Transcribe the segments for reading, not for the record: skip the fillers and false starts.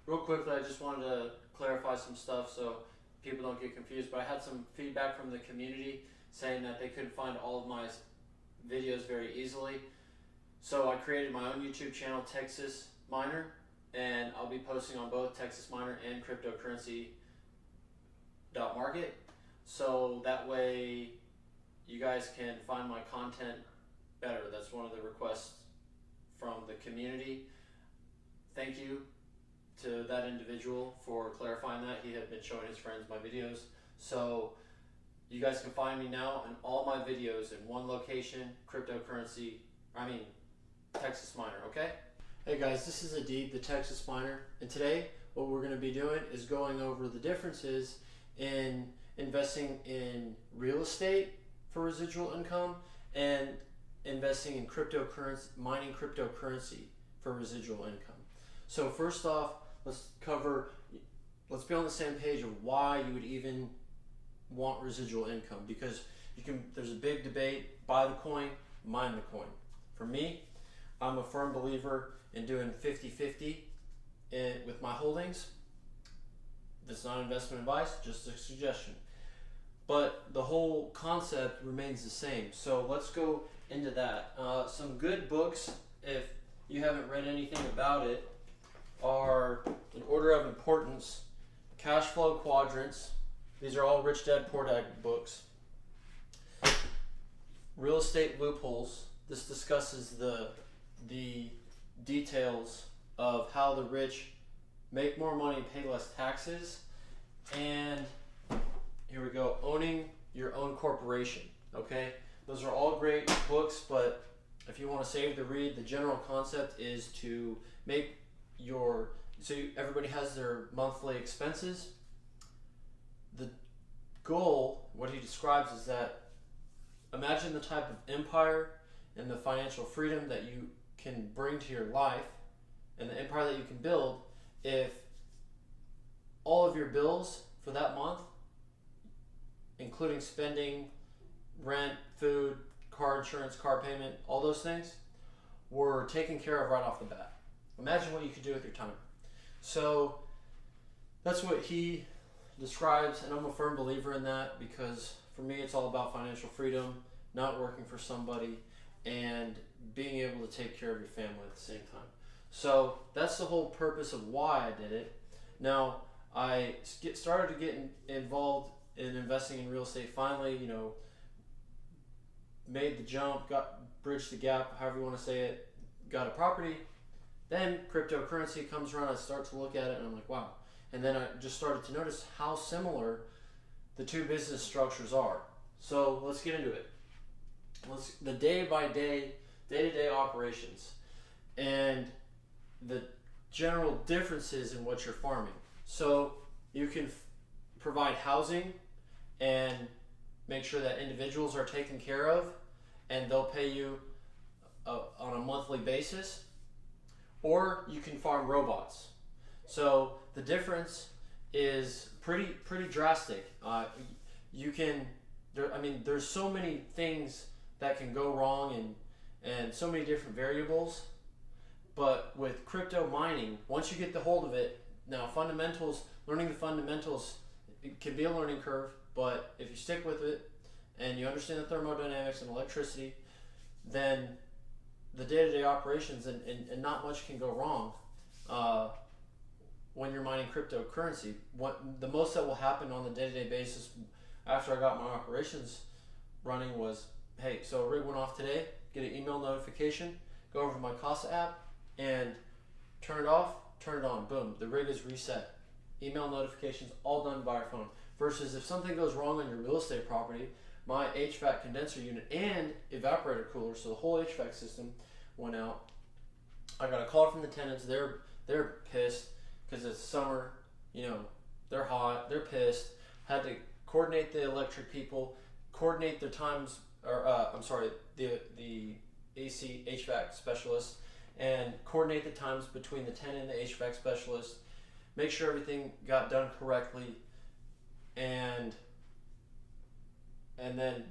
real quickly, I just wanted to clarify some stuff so people don't get confused. But I had some feedback from the community saying that they couldn't find all of my videos very easily. So I created my own YouTube channel, Texas Miner, and I'll be posting on both Texas Miner and cryptocurrency.market. So that way you guys can find my content better. That's one of the requests from the community. Thank you to that individual for clarifying that. He had been showing his friends my videos. So you guys can find me now in all my videos in one location, Texas Miner, okay? Hey guys, this is Adib, the Texas Miner, and today what we're going to be doing is going over the differences in investing in real estate for residual income and investing in cryptocurrency, mining cryptocurrency for residual income. So first off, let's be on the same page of why you would even want residual income, because there's a big debate: buy the coin, mine the coin. For me, I'm a firm believer in doing 50-50 with my holdings. That's not investment advice, just a suggestion. But the whole concept remains the same. So let's go into that. Some good books, if you haven't read anything about it, are in order of importance: Cash Flow Quadrants. These are all Rich Dad Poor Dad books. Real Estate Loopholes. This discusses the details of how the rich make more money and pay less taxes. And here we go, Owning Your Own Corporation. Okay, those are all great books, but if you want to save the read, the general concept is to make everybody has their monthly expenses. The goal, what he describes, is that imagine the type of empire and the financial freedom that you can bring to your life and the empire that you can build if all of your bills for that month, including spending, rent, food, car insurance, car payment, all those things, were taken care of right off the bat. Imagine what you could do with your time. So that's what he describes, and I'm a firm believer in that, because for me it's all about financial freedom, not working for somebody, and being able to take care of your family at the same time. So that's the whole purpose of why I did it. Now, I started to get involved in investing in real estate. Finally, made the jump, bridged the gap, however you want to say it, got a property. Then cryptocurrency comes around. I start to look at it, and I'm like, wow. And then I just started to notice how similar the two business structures are. So let's get into it. The day-to-day operations, and the general differences in what you're farming. So you can provide housing and make sure that individuals are taken care of, and they'll pay you on a monthly basis. Or you can farm robots. So the difference is pretty drastic. There's so many things that can go wrong and so many different variables. But with crypto mining, once you get the hold of it, now learning the fundamentals, it can be a learning curve, but if you stick with it and you understand the thermodynamics and electricity, then the day-to-day operations and not much can go wrong when you're mining cryptocurrency. The most that will happen on the day-to-day basis after I got my operations running was, hey, so a rig went off today, get an email notification, go over to my Casa app and turn it off, turn it on, boom, the rig is reset. Email notifications, all done by our phone. Versus if something goes wrong on your real estate property, my HVAC condenser unit and evaporator cooler, so the whole HVAC system went out. I got a call from the tenants. They're pissed because it's summer. They're hot. They're pissed. Had to coordinate the electric people, coordinate their times, the AC HVAC specialist, and coordinate the times between the tenant and the HVAC specialist. Make sure everything got done correctly, and then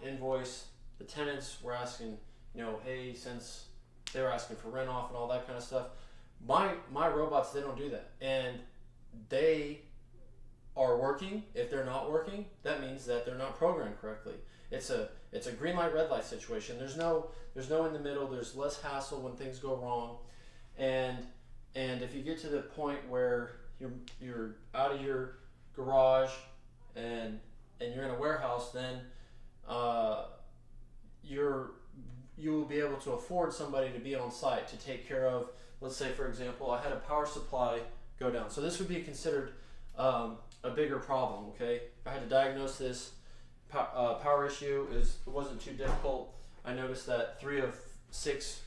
invoice. The tenants were asking, hey, since they were asking for rent off and all that kind of stuff, My robots, they don't do that, and they are working. If they're not working, that means that they're not programmed correctly. It's a green light, red light situation. There's no in the middle. There's less hassle when things go wrong, and if you get to the point where you're out of your garage and you're in a warehouse, then you will be able to afford somebody to be on site to take care of. Let's say, for example, I had a power supply go down. So this would be considered a bigger problem. Okay, if I had to diagnose this power issue, it wasn't too difficult. I noticed that 3 of 6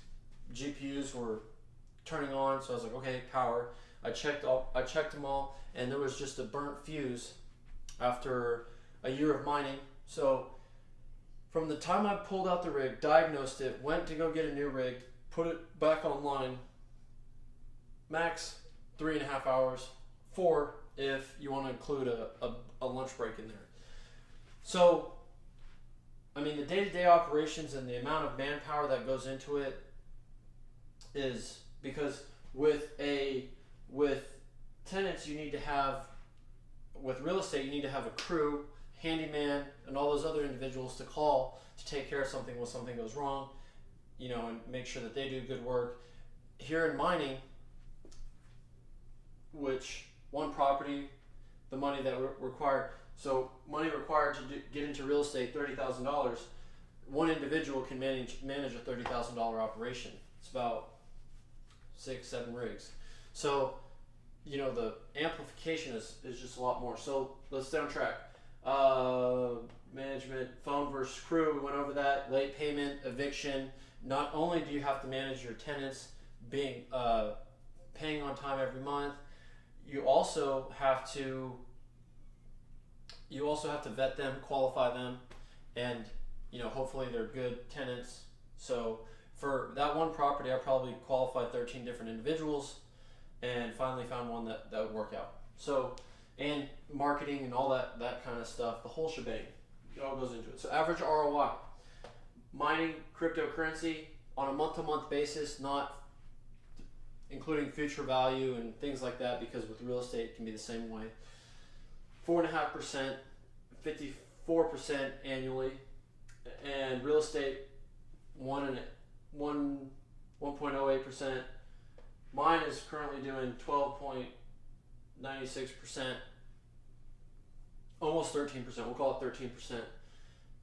GPUs were turning on, so I was like, okay, power. I checked them all, and there was just a burnt fuse after a year of mining. So from the time I pulled out the rig, diagnosed it, went to go get a new rig, put it back online, max 3.5 hours, 4 if you want to include a lunch break in there. So, I mean, the day-to-day operations and the amount of manpower that goes into it is because with tenants, you need to have, with real estate, you need to have a crew, handyman, and all those other individuals to call to take care of something when something goes wrong, and make sure that they do good work. Here in mining, which one property, the money that required, so money required to get into real estate, $30,000. One individual can manage a $30,000 operation. It's about 6-7 rigs. So, the amplification is just a lot more. So let's stay on track. Management, phone versus crew, we went over that. Late payment, eviction. Not only do you have to manage your tenants being paying on time every month, you also have to vet them, qualify them, and hopefully they're good tenants. So for that one property, I probably qualified 13 different individuals and finally found one that would work out. So, and marketing and all that kind of stuff, the whole shebang, it all goes into it. So average ROI, mining cryptocurrency on a month-to-month basis, not including future value and things like that, because with real estate it can be the same way. 4.5%, 54% annually, and real estate 1.08%. Mine is currently doing 12.96%, almost 13%. We'll call it 13%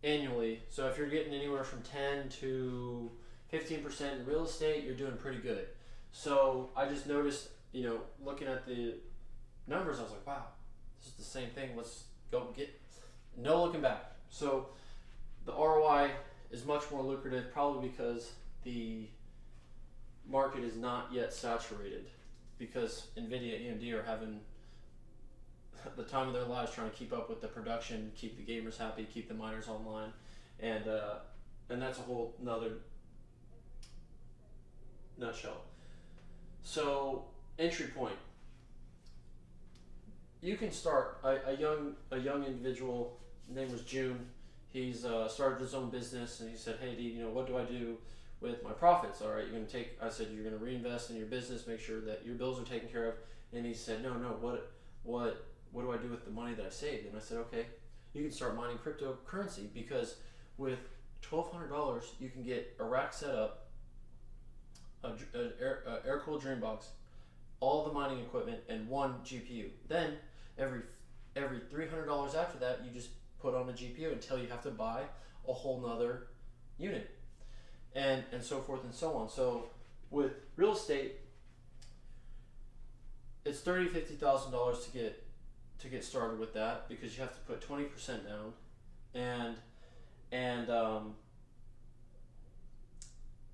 annually. So if you're getting anywhere from 10 to 15% in real estate, you're doing pretty good. So I just noticed, looking at the numbers, I was like, wow, this is the same thing. Let's go get, no looking back. So the ROI is much more lucrative, probably because the market is not yet saturated, because NVIDIA, AMD are having the time of their lives trying to keep up with the production, keep the gamers happy, keep the miners online, and that's a whole nother nutshell. So entry point, you can start a young individual. His name was June. He's started his own business, and he said, "Hey, D, what do I do with my profits?" All right, you're gonna take. I said, "You're gonna reinvest in your business, make sure that your bills are taken care of." And he said, "No, what do I do with the money that I saved?" And I said, "Okay, you can start mining cryptocurrency, because with $1,200 you can get a rack set up, a air-cooled dream box, all the mining equipment, and one GPU. Then every $300 after that, you just put on a GPU until you have to buy a whole nother unit, and so forth and so on." So with real estate, it's $50,000 to get started with that, because you have to put 20% down, and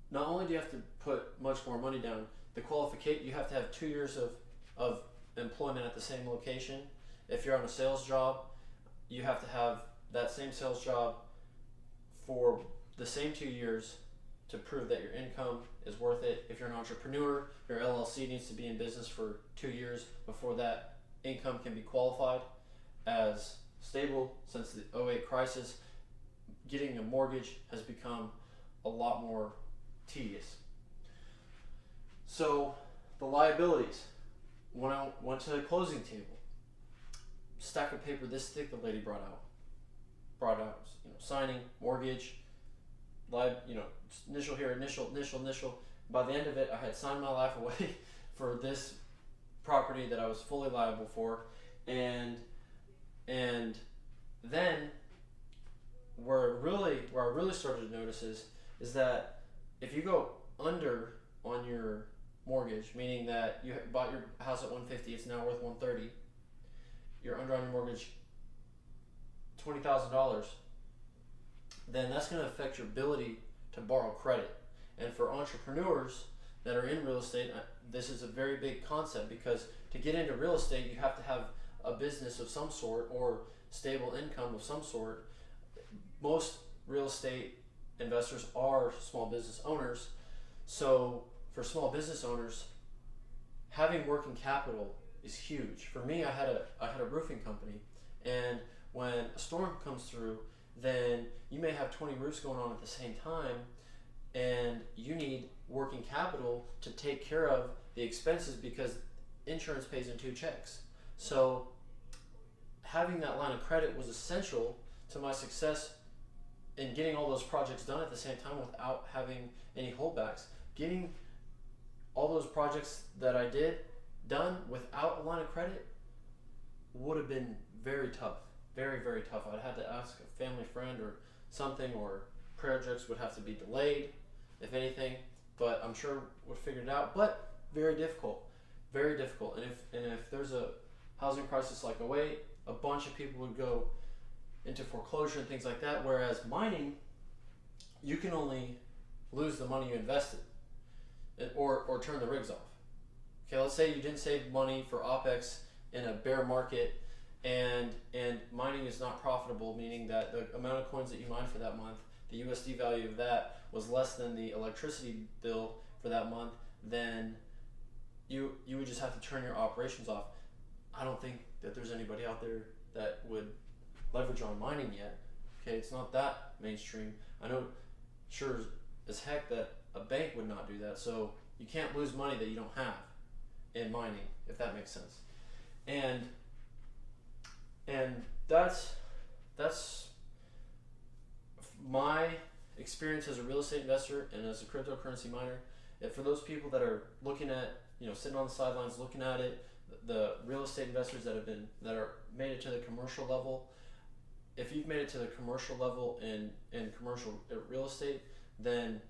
not only do you have to put much more money down, the qualification, you have to have 2 years of employment at the same location. If you're on a sales job, you have to have that same sales job for the same 2 years to prove that your income is worth it. If you're an entrepreneur, your LLC needs to be in business for 2 years before that income can be qualified as stable. Since the '08 crisis, getting a mortgage has become a lot more tedious. So the liabilities. When I went to the closing table, stack of paper this thick the lady brought out, signing, mortgage, initial here, initial. By the end of it, I had signed my life away for this property that I was fully liable for, and then where I really started to notice is that if you go under on your mortgage, meaning that you bought your house at 150, it's now worth 130, you're under on your mortgage $20,000, then that's going to affect your ability to borrow credit. And for entrepreneurs that are in real estate, this is a very big concept, because to get into real estate, you have to have a business of some sort or stable income of some sort. Most real estate investors are small business owners. So for small business owners, having working capital is huge. For me, I had a roofing company, and when a storm comes through, then you may have 20 roofs going on at the same time, and you need working capital to take care of the expenses, because insurance pays in 2 checks. So having that line of credit was essential to my success in getting all those projects done at the same time without having any holdbacks. Getting all those projects that I did done without a line of credit would have been very tough, very, very tough. I'd have to ask a family friend or something, or projects would have to be delayed, if anything, but I'm sure we'll figure it out. But very difficult, very difficult. And if there's a housing crisis like '08, a bunch of people would go into foreclosure and things like that. Whereas mining, you can only lose the money you invested, or turn the rigs off. Okay, let's say you didn't save money for OPEX in a bear market, and mining is not profitable, meaning that the amount of coins that you mined for that month, the USD value of that was less than the electricity bill for that month, then you would just have to turn your operations off. I don't think that there's anybody out there that would leverage on mining yet. Okay, it's not that mainstream. I know sure as heck that a bank would not do that, so you can't lose money that you don't have in mining, if that makes sense. And that's my experience as a real estate investor and as a cryptocurrency miner. And for those people that are looking at, sitting on the sidelines looking at it, the real estate investors that are made it to the commercial level, if you've made it to the commercial level in commercial real estate, then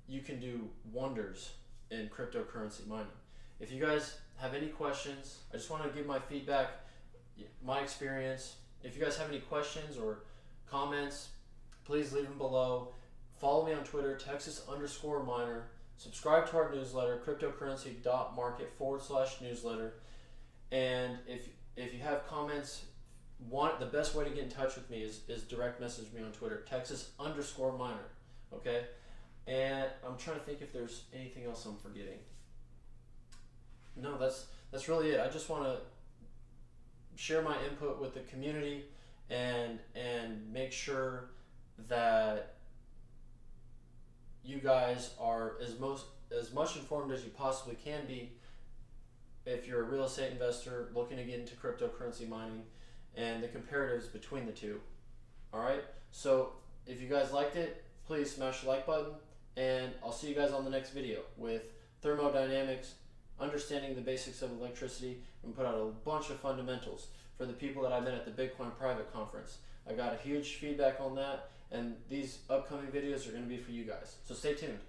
you can do wonders in cryptocurrency mining. If you guys have any questions, I just want to give my feedback, my experience. If you guys have any questions or comments, please leave them below. Follow me on Twitter, Texas_miner. Subscribe to our newsletter, cryptocurrency.market/newsletter. And if you have comments, the best way to get in touch with me is direct message me on Twitter, Texas_miner. Okay? And I'm trying to think if there's anything else I'm forgetting. No, that's really it. I just want to share my input with the community and make sure that you guys are as much informed as you possibly can be if you're a real estate investor looking to get into cryptocurrency mining, and the comparatives between the two. All right, so if you guys liked it, please smash the like button, and I'll see you guys on the next video with thermodynamics, understanding the basics of electricity, and put out a bunch of fundamentals for the people that I met at the Bitcoin private conference. I got a huge feedback on that, and these upcoming videos are going to be for you guys, so stay tuned.